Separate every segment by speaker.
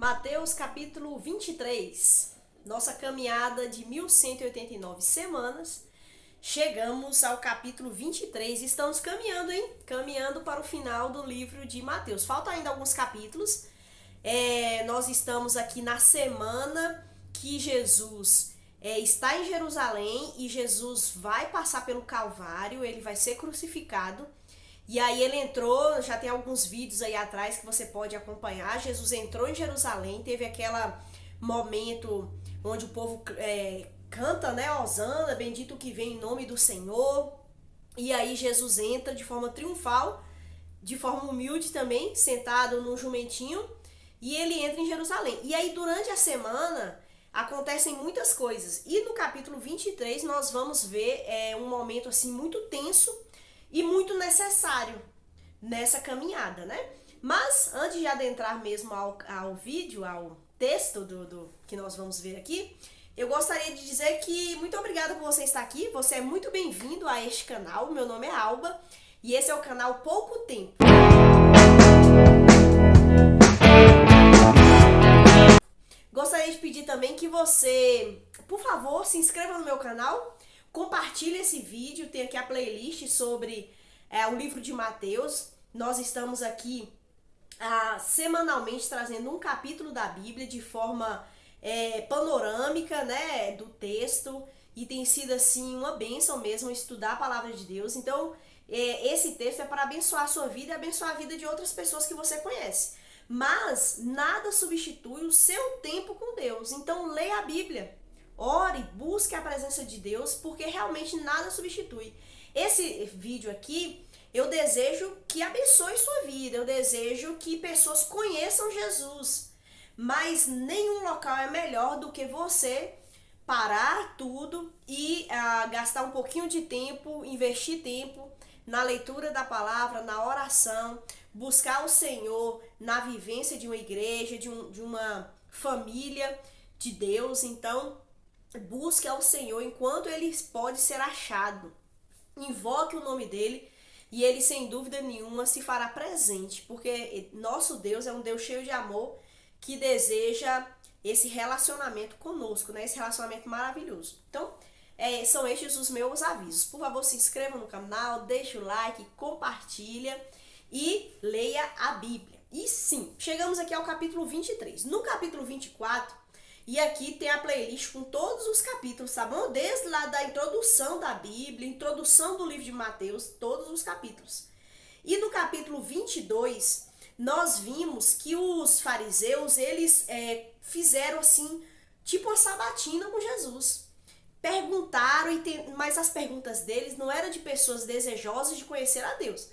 Speaker 1: Mateus capítulo 23, nossa caminhada de 1189 semanas, chegamos ao capítulo 23, estamos caminhando, hein? Caminhando para o final do livro de Mateus. Faltam ainda alguns capítulos, nós estamos aqui na semana que Jesus está em Jerusalém e Jesus vai passar pelo Calvário, ele vai ser crucificado. E aí ele entrou, já tem alguns vídeos aí atrás que você pode acompanhar. Jesus entrou em Jerusalém, teve aquele momento onde o povo canta, né? Hosana, bendito que vem em nome do Senhor. E aí Jesus entra de forma triunfal, de forma humilde também, sentado num jumentinho. E ele entra em Jerusalém. E aí durante a semana acontecem muitas coisas. E no capítulo 23 nós vamos ver um momento assim muito tenso e muito necessário nessa caminhada, né? Mas antes de adentrar mesmo ao vídeo, ao texto do que nós vamos ver aqui, eu gostaria de dizer que muito obrigada por você estar aqui, você é muito bem-vindo a este canal, meu nome é Alba e esse é o canal Pouco Tempo. Gostaria de pedir também que você, por favor, se inscreva no meu canal, compartilhe esse vídeo, tem aqui a playlist sobre o livro de Mateus. Nós estamos aqui semanalmente trazendo um capítulo da Bíblia de forma panorâmica, né, do texto, e tem sido assim uma bênção mesmo estudar a palavra de Deus. Então esse texto é para abençoar a sua vida e abençoar a vida de outras pessoas que você conhece. Mas nada substitui o seu tempo com Deus. Então leia a Bíblia. Ore, busque a presença de Deus, porque realmente nada substitui. Esse vídeo aqui, eu desejo que abençoe sua vida, eu desejo que pessoas conheçam Jesus. Mas nenhum local é melhor do que você parar tudo e gastar um pouquinho de tempo, investir tempo na leitura da palavra, na oração, buscar o Senhor na vivência de uma igreja, de uma família de Deus. Então, busque ao Senhor enquanto ele pode ser achado. Invoque o nome dele e ele sem dúvida nenhuma se fará presente, porque nosso Deus é um Deus cheio de amor que deseja esse relacionamento conosco, né? Esse relacionamento maravilhoso. Então, são estes os meus avisos. Por favor, se inscreva no canal, deixe o like, compartilha e leia a Bíblia. E sim, chegamos aqui ao capítulo 23. No capítulo 24, e aqui tem a playlist com todos os capítulos, tá bom? Desde lá da introdução da Bíblia, introdução do livro de Mateus, todos os capítulos. E no capítulo 22, nós vimos que os fariseus, eles fizeram assim, tipo uma sabatina com Jesus. Perguntaram, mas as perguntas deles não eram de pessoas desejosas de conhecer a Deus.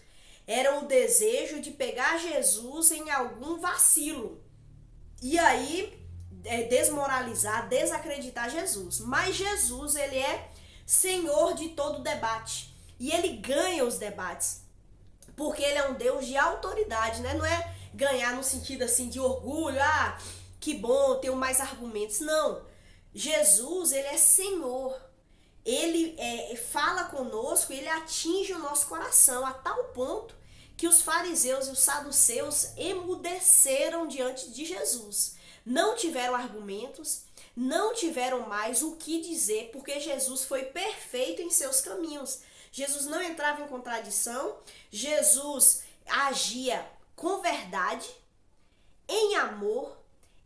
Speaker 1: Era o desejo de pegar Jesus em algum vacilo. E aí desmoralizar, desacreditar Jesus. Mas Jesus, ele é Senhor de todo debate. E ele ganha os debates. Porque ele é um Deus de autoridade, né? Não é ganhar no sentido assim de orgulho, que bom, tenho mais argumentos. Não. Jesus, ele é Senhor. Ele fala conosco, ele atinge o nosso coração a tal ponto que os fariseus e os saduceus emudeceram diante de Jesus. Não tiveram argumentos, não tiveram mais o que dizer, porque Jesus foi perfeito em seus caminhos. Jesus não entrava em contradição, Jesus agia com verdade, em amor,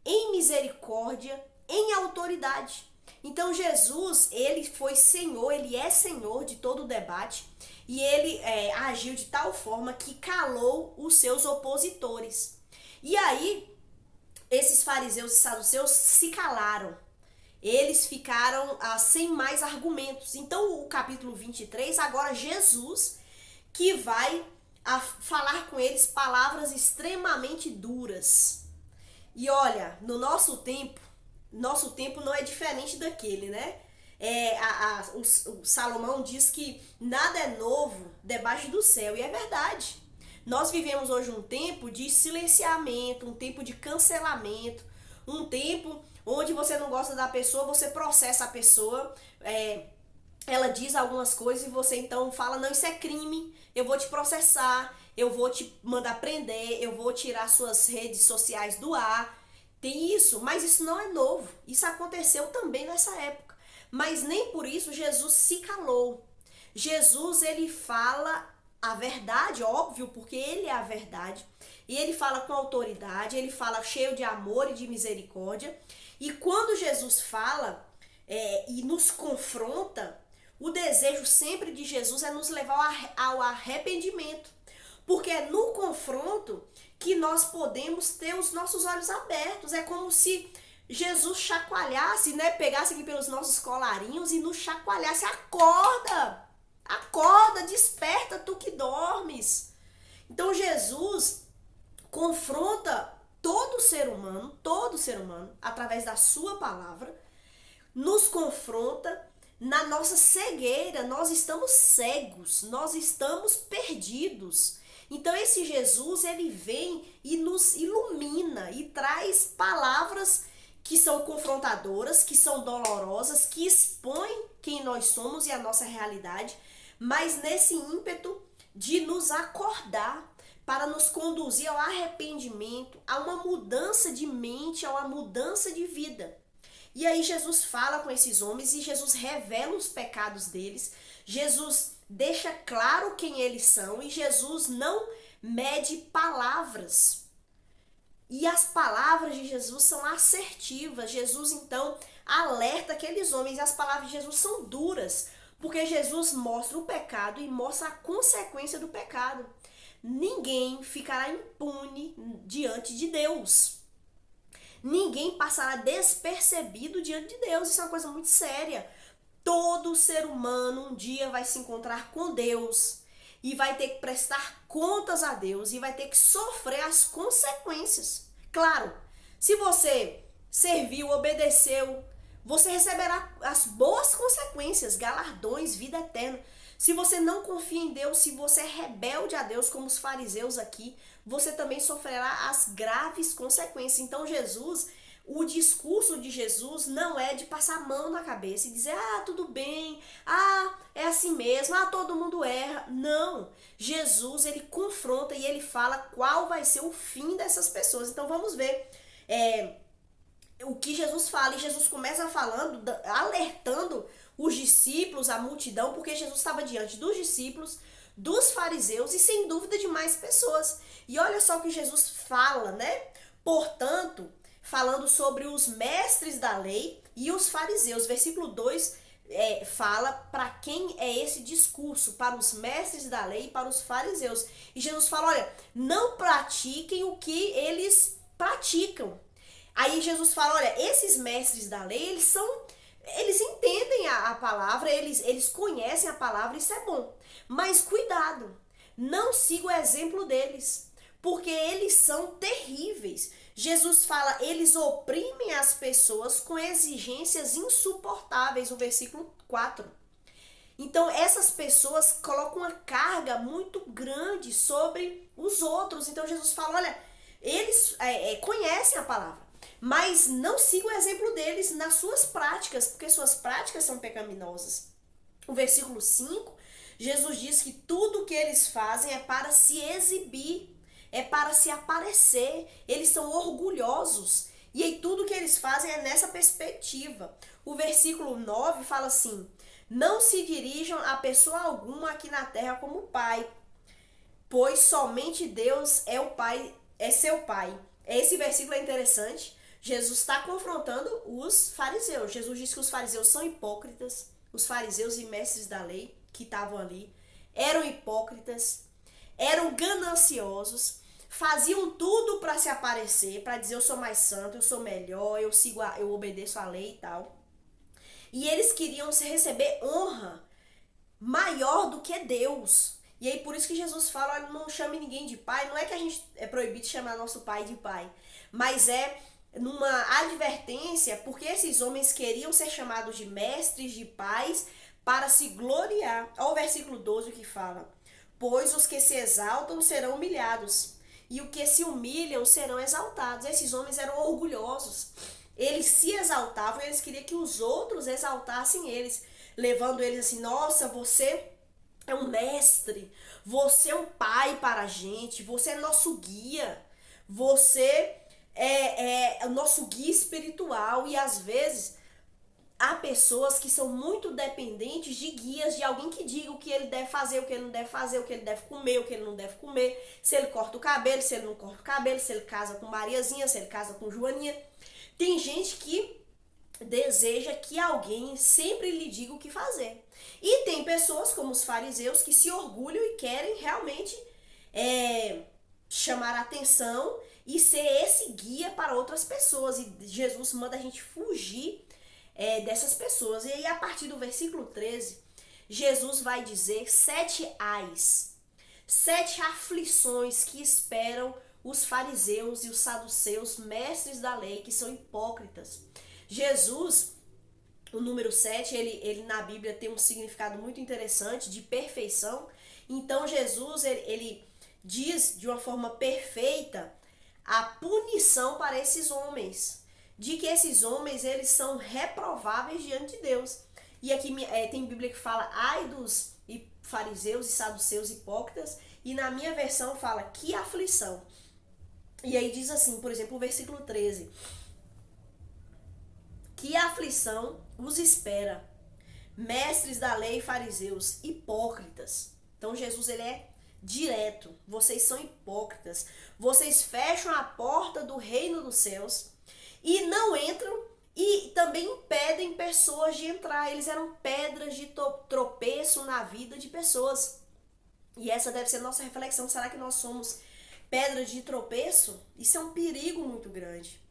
Speaker 1: em misericórdia, em autoridade. Então Jesus, ele foi Senhor, ele é Senhor de todo o debate e ele agiu de tal forma que calou os seus opositores. E aí, esses fariseus e saduceus se calaram. Eles ficaram sem mais argumentos. Então, o capítulo 23, agora Jesus que vai falar com eles palavras extremamente duras. E olha, no nosso tempo não é diferente daquele, né? O Salomão diz que nada é novo debaixo do céu, e é verdade. Nós vivemos hoje um tempo de silenciamento, um tempo de cancelamento, um tempo onde você não gosta da pessoa, você processa a pessoa, ela diz algumas coisas e você então fala, não, isso é crime, eu vou te processar, eu vou te mandar prender, eu vou tirar suas redes sociais do ar. Tem isso, mas isso não é novo. Isso aconteceu também nessa época. Mas nem por isso Jesus se calou. Jesus, ele fala a verdade, óbvio, porque ele é a verdade. E ele fala com autoridade, ele fala cheio de amor e de misericórdia. E quando Jesus fala e nos confronta, o desejo sempre de Jesus é nos levar ao arrependimento. Porque é no confronto que nós podemos ter os nossos olhos abertos. É como se Jesus chacoalhasse, né? Pegasse aqui pelos nossos colarinhos e nos chacoalhasse. Acorda! Acorda, desperta tu que dormes. Então Jesus confronta todo ser humano, através da sua palavra, nos confronta na nossa cegueira. Nós estamos cegos, nós estamos perdidos. Então esse Jesus, ele vem e nos ilumina e traz palavras que são confrontadoras, que são dolorosas, que expõem quem nós somos e a nossa realidade, mas nesse ímpeto de nos acordar, para nos conduzir ao arrependimento, a uma mudança de mente, a uma mudança de vida. E aí Jesus fala com esses homens e Jesus revela os pecados deles. Jesus deixa claro quem eles são e Jesus não mede palavras. E as palavras de Jesus são assertivas. Jesus então alerta aqueles homens e as palavras de Jesus são duras, porque Jesus mostra o pecado e mostra a consequência do pecado. Ninguém ficará impune diante de Deus. Ninguém passará despercebido diante de Deus. Isso é uma coisa muito séria. Todo ser humano um dia vai se encontrar com Deus e vai ter que prestar contas a Deus e vai ter que sofrer as consequências. Claro, se você serviu, obedeceu, você receberá as boas consequências, galardões, vida eterna. Se você não confia em Deus, se você é rebelde a Deus, como os fariseus aqui, você também sofrerá as graves consequências. Então Jesus, o discurso de Jesus não é de passar a mão na cabeça e dizer, tudo bem, é assim mesmo, todo mundo erra. Não, Jesus, ele confronta e ele fala qual vai ser o fim dessas pessoas. Então vamos ver o que Jesus fala. E Jesus começa falando, alertando os discípulos, a multidão, porque Jesus estava diante dos discípulos, dos fariseus e sem dúvida de mais pessoas. E olha só o que Jesus fala, né? Portanto, falando sobre os mestres da lei e os fariseus. Versículo 2 fala para quem é esse discurso, para os mestres da lei e para os fariseus. E Jesus fala, olha, não pratiquem o que eles praticam. Aí Jesus fala, olha, esses mestres da lei, eles entendem a palavra, eles conhecem a palavra, isso é bom. Mas cuidado, não siga o exemplo deles, porque eles são terríveis. Jesus fala, eles oprimem as pessoas com exigências insuportáveis, o versículo 4. Então essas pessoas colocam uma carga muito grande sobre os outros. Então Jesus fala, olha, eles conhecem a palavra, mas não sigam o exemplo deles nas suas práticas, porque suas práticas são pecaminosas. O versículo 5, Jesus diz que tudo que eles fazem é para se exibir, é para se aparecer, eles são orgulhosos. E aí tudo que eles fazem é nessa perspectiva. O versículo 9 fala assim, não se dirijam a pessoa alguma aqui na terra como pai, pois somente Deus é o Pai, é seu Pai. Esse versículo é interessante. Jesus está confrontando os fariseus. Jesus diz que os fariseus são hipócritas. Os fariseus e mestres da lei que estavam ali eram hipócritas, eram gananciosos, faziam tudo para se aparecer, para dizer eu sou mais santo, eu sou melhor, eu obedeço a lei e tal. E eles queriam receber honra maior do que Deus. E aí por isso que Jesus fala, olha, não chame ninguém de pai. Não é que a gente é proibido chamar nosso pai de pai, mas é numa advertência, porque esses homens queriam ser chamados de mestres, de pais, para se gloriar. Olha o versículo 12 que fala, pois os que se exaltam serão humilhados, e os que se humilham serão exaltados. Esses homens eram orgulhosos, eles se exaltavam e eles queriam que os outros exaltassem eles, levando eles assim, nossa, você é um mestre, você é um pai para a gente, você é nosso guia, você é o nosso guia espiritual, e às vezes há pessoas que são muito dependentes de guias, de alguém que diga o que ele deve fazer, o que ele não deve fazer, o que ele deve comer, o que ele não deve comer, se ele corta o cabelo, se ele não corta o cabelo, se ele casa com Mariazinha, se ele casa com Joaninha. Tem gente que deseja que alguém sempre lhe diga o que fazer. E tem pessoas como os fariseus que se orgulham e querem realmente chamar a atenção e ser esse guia para outras pessoas. E Jesus manda a gente fugir dessas pessoas. E aí, a partir do versículo 13, Jesus vai dizer 7 ais, 7 aflições que esperam os fariseus e os saduceus, mestres da lei, que são hipócritas. Jesus, o número 7, ele na Bíblia tem um significado muito interessante de perfeição. Então Jesus, ele diz de uma forma perfeita a punição para esses homens, de que esses homens eles são reprováveis diante de Deus. E aqui tem Bíblia que fala ai dos fariseus e saduceus hipócritas, e na minha versão fala que aflição. E aí diz assim, por exemplo, o versículo 13: que aflição os espera, mestres da lei e fariseus, hipócritas. Então Jesus ele é direto. Vocês são hipócritas. Vocês fecham a porta do reino dos céus e não entram, e também impedem pessoas de entrar. Eles eram pedras de tropeço na vida de pessoas. E essa deve ser a nossa reflexão. Será que nós somos pedras de tropeço? Isso é um perigo muito grande.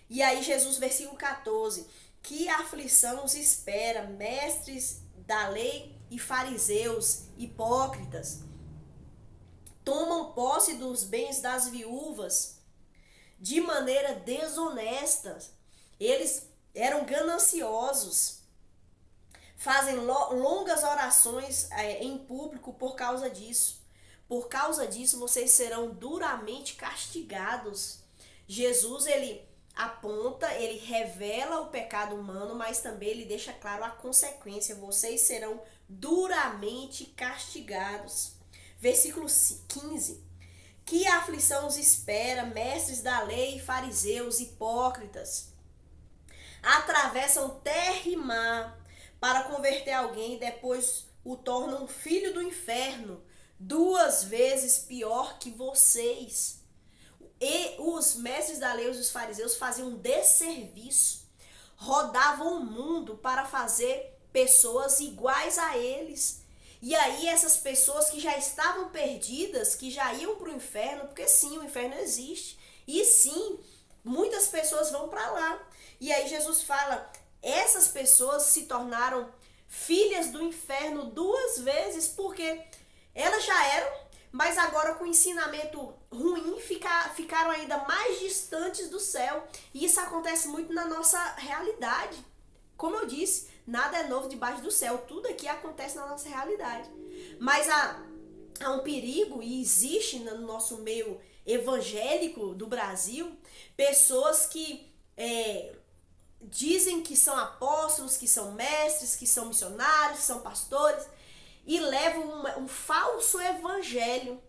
Speaker 1: E aí Jesus, versículo 14: que aflição os espera, mestres da lei e fariseus, hipócritas. Tomam posse dos bens das viúvas de maneira desonesta. Eles eram gananciosos. Fazem longas orações em público por causa disso. Por causa disso, vocês serão duramente castigados. Jesus, ele aponta, ele revela o pecado humano, mas também ele deixa claro a consequência. Vocês serão duramente castigados. Versículo 15: que aflição os espera, mestres da lei e fariseus, hipócritas. Atravessam terra e mar para converter alguém, depois o tornam filho do inferno, 2 vezes pior que vocês. E os mestres da lei e os fariseus faziam um desserviço, rodavam o mundo para fazer pessoas iguais a eles. E aí essas pessoas que já estavam perdidas, que já iam para o inferno, porque sim, o inferno existe, e sim, muitas pessoas vão para lá. E aí Jesus fala, essas pessoas se tornaram filhas do inferno 2 vezes, porque elas já eram, mas agora com o ensinamento ruim ficaram ainda mais distantes do céu. E isso acontece muito na nossa realidade. Como eu disse, nada é novo debaixo do céu, tudo aqui acontece na nossa realidade. Mas há um perigo, e existe no nosso meio evangélico do Brasil, pessoas que dizem que são apóstolos, que são mestres, que são missionários, que são pastores, e levam um falso evangelho,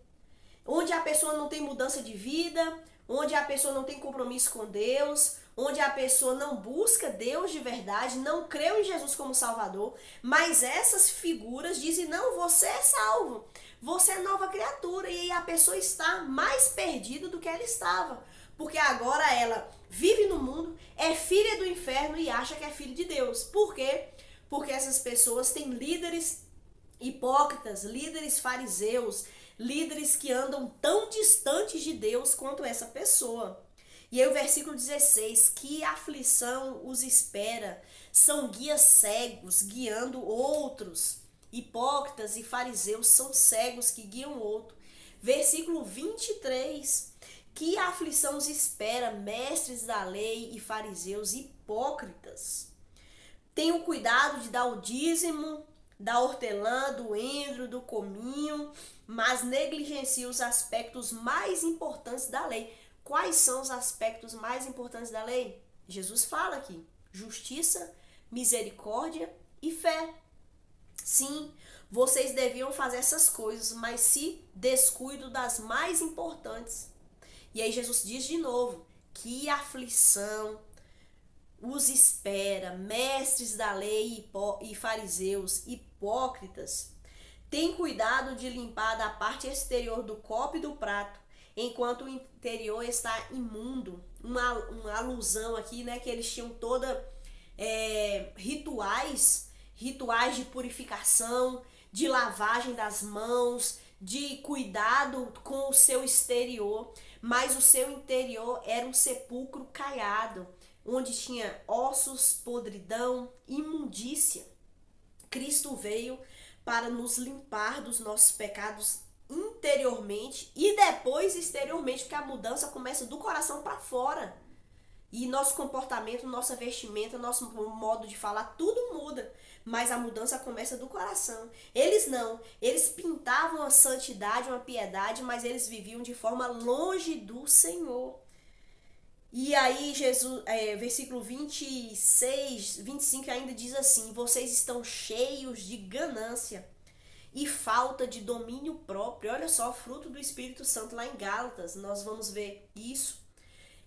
Speaker 1: onde a pessoa não tem mudança de vida, onde a pessoa não tem compromisso com Deus, onde a pessoa não busca Deus de verdade, não creu em Jesus como Salvador, mas essas figuras dizem, não, você é salvo, você é nova criatura, e aí a pessoa está mais perdida do que ela estava, porque agora ela vive no mundo, é filha do inferno e acha que é filha de Deus. Por quê? Porque essas pessoas têm líderes hipócritas, líderes fariseus, líderes que andam tão distantes de Deus quanto essa pessoa. E aí o versículo 16, que aflição os espera, são guias cegos guiando outros. Hipócritas e fariseus são cegos que guiam outro. Versículo 23, que aflição os espera, mestres da lei e fariseus, hipócritas. Tenham cuidado de dar o dízimo da hortelã, do endro, do cominho, mas negligenciam os aspectos mais importantes da lei. Quais são os aspectos mais importantes da lei? Jesus fala aqui: justiça, misericórdia e fé. Sim, vocês deviam fazer essas coisas, mas se descuidam das mais importantes. E aí Jesus diz de novo: que aflição os espera, mestres da lei e fariseus, hipócritas. Tem cuidado de limpar da parte exterior do copo e do prato, enquanto o interior está imundo. Uma alusão aqui, né, que eles tinham toda rituais de purificação, de lavagem das mãos, de cuidado com o seu exterior, mas o seu interior era um sepulcro caiado, onde tinha ossos, podridão, imundícia. Cristo veio para nos limpar dos nossos pecados interiormente e depois exteriormente, porque a mudança começa do coração para fora. E nosso comportamento, nossa vestimenta, nosso modo de falar, tudo muda. Mas a mudança começa do coração. Eles não. Eles pintavam a santidade, uma piedade, mas eles viviam de forma longe do Senhor. E aí, Jesus, versículo 26, 25 ainda diz assim: vocês estão cheios de ganância e falta de domínio próprio. Olha só, fruto do Espírito Santo lá em Gálatas, nós vamos ver isso.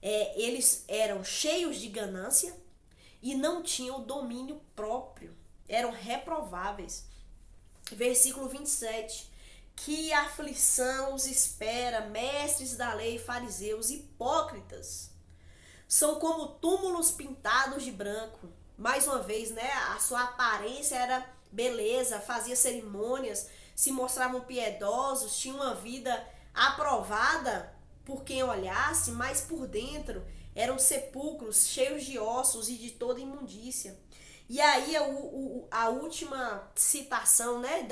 Speaker 1: Eles eram cheios de ganância e não tinham domínio próprio, eram reprováveis. Versículo 27, que aflição os espera, mestres da lei, fariseus, hipócritas. São como túmulos pintados de branco. Mais uma vez, né, a sua aparência era beleza, fazia cerimônias, se mostravam piedosos, tinham uma vida aprovada por quem olhasse, mas por dentro eram sepulcros cheios de ossos e de toda imundícia. E aí a última citação, né,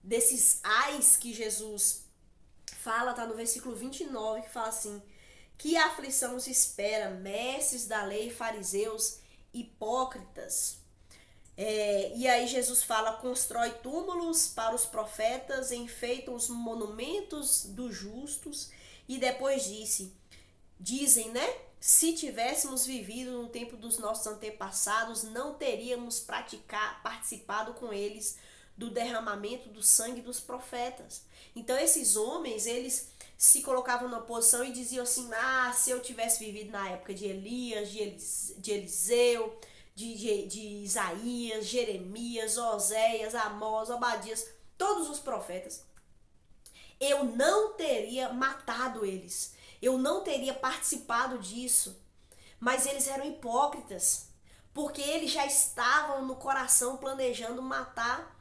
Speaker 1: desses ais que Jesus fala, tá no versículo 29, que fala assim: que aflição se espera, mestres da lei, fariseus, hipócritas. E aí Jesus fala: constrói túmulos para os profetas, enfeitam os monumentos dos justos, e depois dizem, né? Se tivéssemos vivido no tempo dos nossos antepassados, não teríamos participado com eles do derramamento do sangue dos profetas. Então esses homens, eles se colocavam na posição e diziam assim: se eu tivesse vivido na época de Elias, de Eliseu, de Isaías, Jeremias, Oséias, Amós, Obadias, todos os profetas, eu não teria matado eles, eu não teria participado disso. Mas eles eram hipócritas, porque eles já estavam no coração planejando matar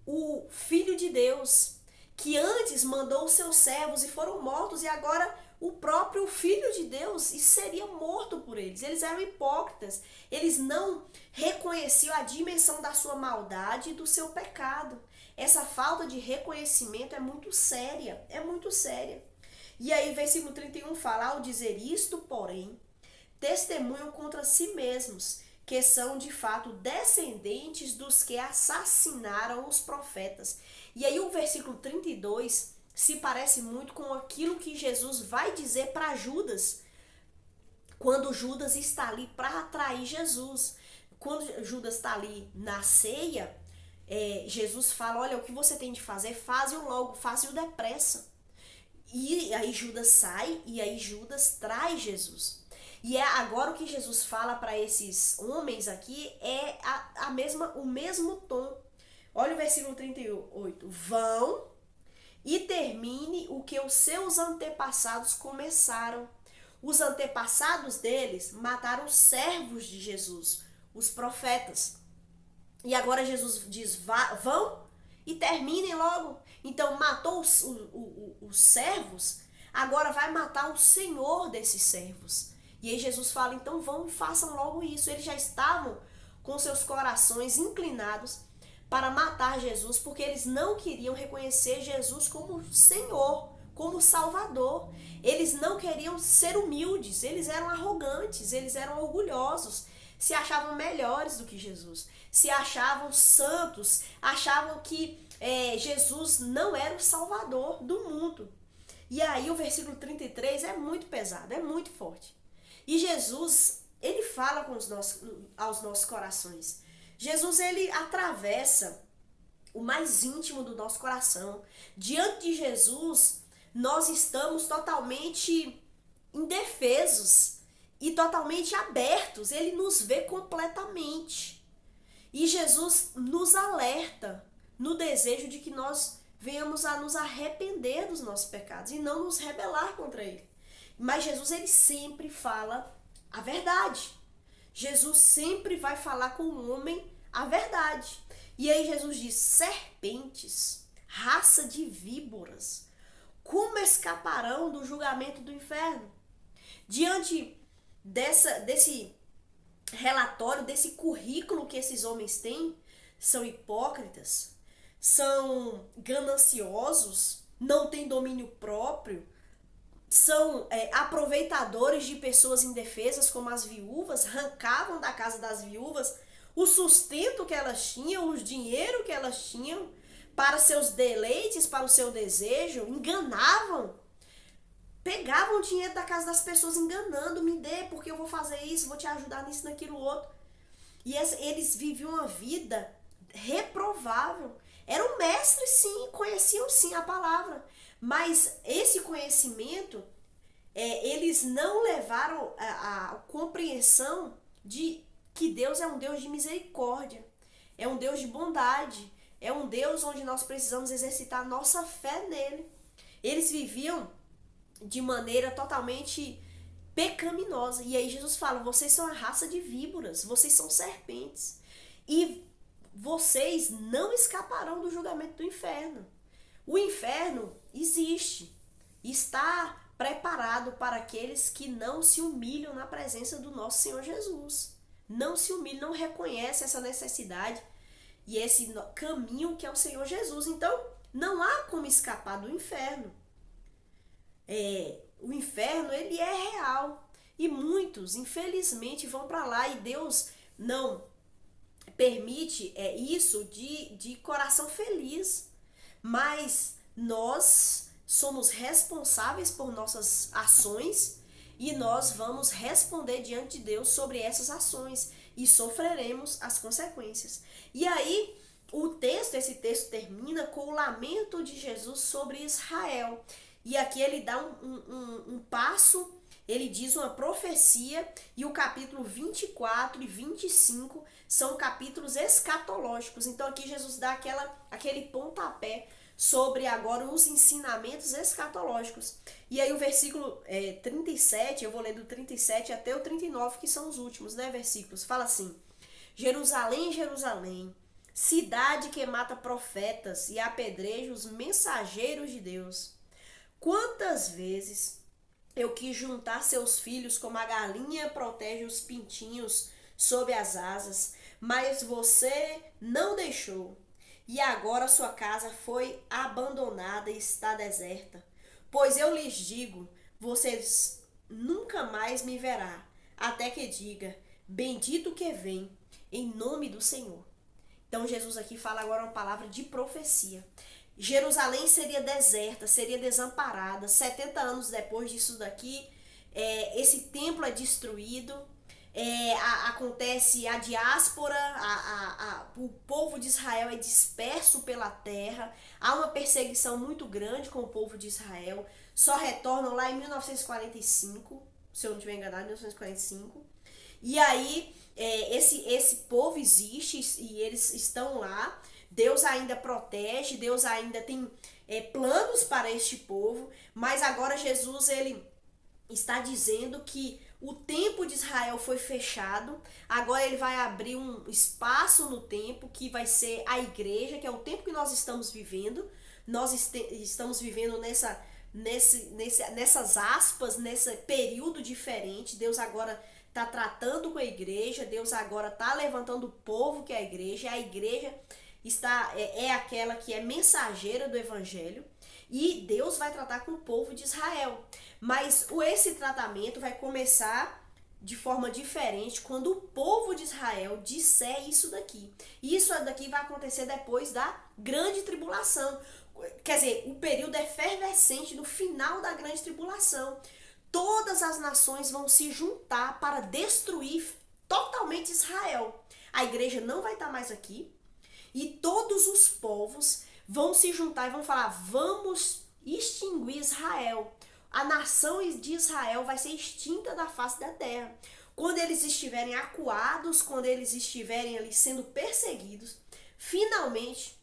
Speaker 1: o Filho de Deus, que antes mandou os seus servos e foram mortos, e agora o próprio Filho de Deus seria morto por eles. Eles eram hipócritas, eles não reconheciam a dimensão da sua maldade e do seu pecado. Essa falta de reconhecimento é muito séria, E aí versículo 31 fala: ao dizer isto, porém, testemunham contra si mesmos, que são de fato descendentes dos que assassinaram os profetas. E aí o versículo 32 se parece muito com aquilo que Jesus vai dizer para Judas, quando Judas está ali para atrair Jesus. Quando Judas está ali na ceia, Jesus fala: olha, o que você tem de fazer, faze-o logo, faze-o depressa. E aí Judas sai, e aí Judas traz Jesus. E agora o que Jesus fala para esses homens aqui é o mesmo tom. Olha o versículo 38. Vão e termine o que os seus antepassados começaram. Os antepassados deles mataram os servos de Jesus, os profetas. E agora Jesus diz: vão e terminem logo. Então matou os servos, agora vai matar o Senhor desses servos. E aí Jesus fala: então vão e façam logo isso. Eles já estavam com seus corações inclinados para matar Jesus, porque eles não queriam reconhecer Jesus como Senhor, como Salvador. Eles não queriam ser humildes, eles eram arrogantes, eles eram orgulhosos, se achavam melhores do que Jesus, se achavam santos, achavam que Jesus não era o Salvador do mundo. E aí o versículo 33 é muito pesado, é muito forte. E Jesus, ele fala aos nossos corações. Jesus, ele atravessa o mais íntimo do nosso coração. Diante de Jesus, nós estamos totalmente indefesos e totalmente abertos. Ele nos vê completamente. E Jesus nos alerta no desejo de que nós venhamos a nos arrepender dos nossos pecados e não nos rebelar contra ele. Mas Jesus, ele sempre fala a verdade. Jesus sempre vai falar com o homem a verdade. E aí Jesus diz: serpentes, raça de víboras, como escaparão do julgamento do inferno? Diante desse relatório, desse currículo que esses homens têm, são hipócritas, são gananciosos, não têm domínio próprio, são aproveitadores de pessoas indefesas, como as viúvas, arrancavam da casa das viúvas o sustento que elas tinham, o dinheiro que elas tinham, para seus deleites, para o seu desejo, enganavam. Pegavam o dinheiro da casa das pessoas enganando, me dê porque eu vou fazer isso, vou te ajudar nisso, naquilo, outro. E eles viviam uma vida reprovável. Eram mestres, sim, conheciam sim a palavra. Mas esse conhecimento, eles não levaram a compreensão de que Deus é um Deus de misericórdia, é um Deus de bondade, é um Deus onde nós precisamos exercitar a nossa fé nele. Eles viviam de maneira totalmente pecaminosa. E aí Jesus fala: vocês são a raça de víboras, vocês são serpentes. E vocês não escaparão do julgamento do inferno. O inferno existe, está preparado para aqueles que não se humilham na presença do nosso Senhor Jesus. Não se humilham, não reconhecem essa necessidade e esse caminho que é o Senhor Jesus. Então, não há como escapar do inferno. O inferno, ele é real. E muitos, infelizmente, vão para lá e Deus não permite isso de coração feliz. Mas nós somos responsáveis por nossas ações e nós vamos responder diante de Deus sobre essas ações e sofreremos as consequências. E aí, esse texto termina com o lamento de Jesus sobre Israel. E aqui ele dá um passo, ele diz uma profecia, e o capítulo 24 e 25 são capítulos escatológicos. Então aqui Jesus dá aquele pontapé sobre agora os ensinamentos escatológicos. E aí o versículo 37, eu vou ler do 37 até o 39, que são os últimos, versículos. Fala assim: Jerusalém, Jerusalém, cidade que mata profetas e apedreja os mensageiros de Deus. Quantas vezes eu quis juntar seus filhos como a galinha protege os pintinhos sob as asas, mas você não deixou. E agora sua casa foi abandonada e está deserta. Pois eu lhes digo, vocês nunca mais me verá, até que diga: bendito que vem, em nome do Senhor. Então Jesus aqui fala agora uma palavra de profecia. Jerusalém seria deserta, seria desamparada. 70 anos depois disso daqui, esse templo é destruído. Acontece a diáspora, o povo de Israel é disperso pela terra. Há uma perseguição muito grande com o povo de Israel. Só retornam lá em 1945, se eu não estiver enganado, 1945. E aí, esse povo existe e eles estão lá. Deus ainda protege, Deus ainda tem planos para este povo, mas agora Jesus, ele está dizendo que o tempo de Israel foi fechado, agora ele vai abrir um espaço no tempo que vai ser a igreja, que é o tempo que nós estamos vivendo. Nós estamos vivendo nessas aspas, nesse período diferente. Deus agora está tratando com a igreja, Deus agora está levantando o povo que é a igreja é aquela que é mensageira do evangelho, e Deus vai tratar com o povo de Israel. Mas esse tratamento vai começar de forma diferente quando o povo de Israel disser isso daqui. Isso daqui vai acontecer depois da grande tribulação. Quer dizer, o período efervescente do final da grande tribulação. Todas as nações vão se juntar para destruir totalmente Israel. A igreja não vai estar mais aqui. E todos os povos vão se juntar e vão falar: vamos extinguir Israel. A nação de Israel vai ser extinta da face da terra. Quando eles estiverem acuados, quando eles estiverem ali sendo perseguidos, finalmente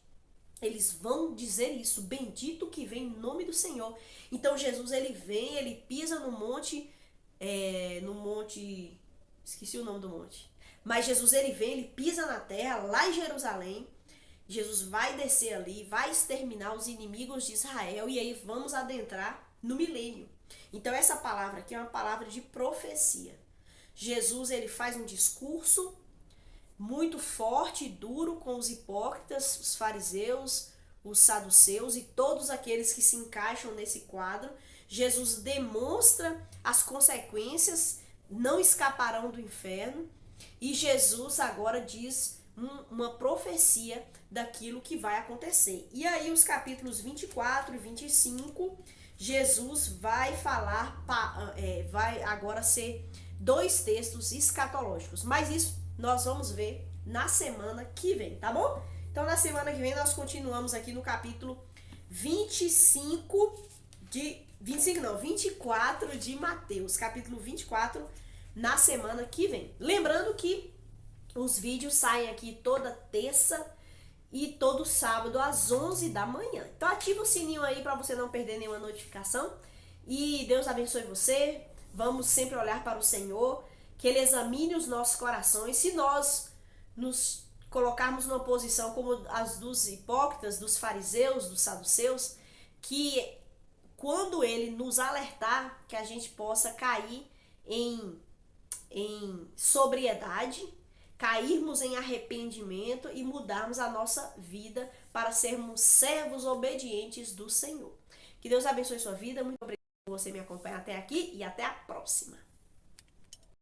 Speaker 1: eles vão dizer isso: bendito que vem em nome do Senhor. Então Jesus, ele vem, ele pisa no monte, esqueci o nome do monte. Mas Jesus, ele vem, ele pisa na terra, lá em Jerusalém. Jesus vai descer ali, vai exterminar os inimigos de Israel, e aí vamos adentrar no milênio. Então essa palavra aqui é uma palavra de profecia. Jesus, ele faz um discurso muito forte e duro com os hipócritas, os fariseus, os saduceus e todos aqueles que se encaixam nesse quadro. Jesus demonstra as consequências, não escaparão do inferno, e Jesus agora diz uma profecia daquilo que vai acontecer. E aí os capítulos 24 e 25, Jesus vai falar, vai agora ser 2 textos escatológicos, mas isso nós vamos ver na semana que vem, tá bom? Então na semana que vem nós continuamos aqui no capítulo 24 de Mateus, capítulo 24, na semana que vem. Lembrando que os vídeos saem aqui toda terça e todo sábado às 11 da manhã. Então ativa o sininho aí para você não perder nenhuma notificação. E Deus abençoe você. Vamos sempre olhar para o Senhor, que Ele examine os nossos corações. Se nós nos colocarmos numa posição como as dos hipócritas, dos fariseus, dos saduceus, que quando Ele nos alertar, que a gente possa cair em sobriedade, cairmos em arrependimento e mudarmos a nossa vida para sermos servos obedientes do Senhor. Que Deus abençoe sua vida. Muito obrigada por você me acompanhar até aqui e até a próxima.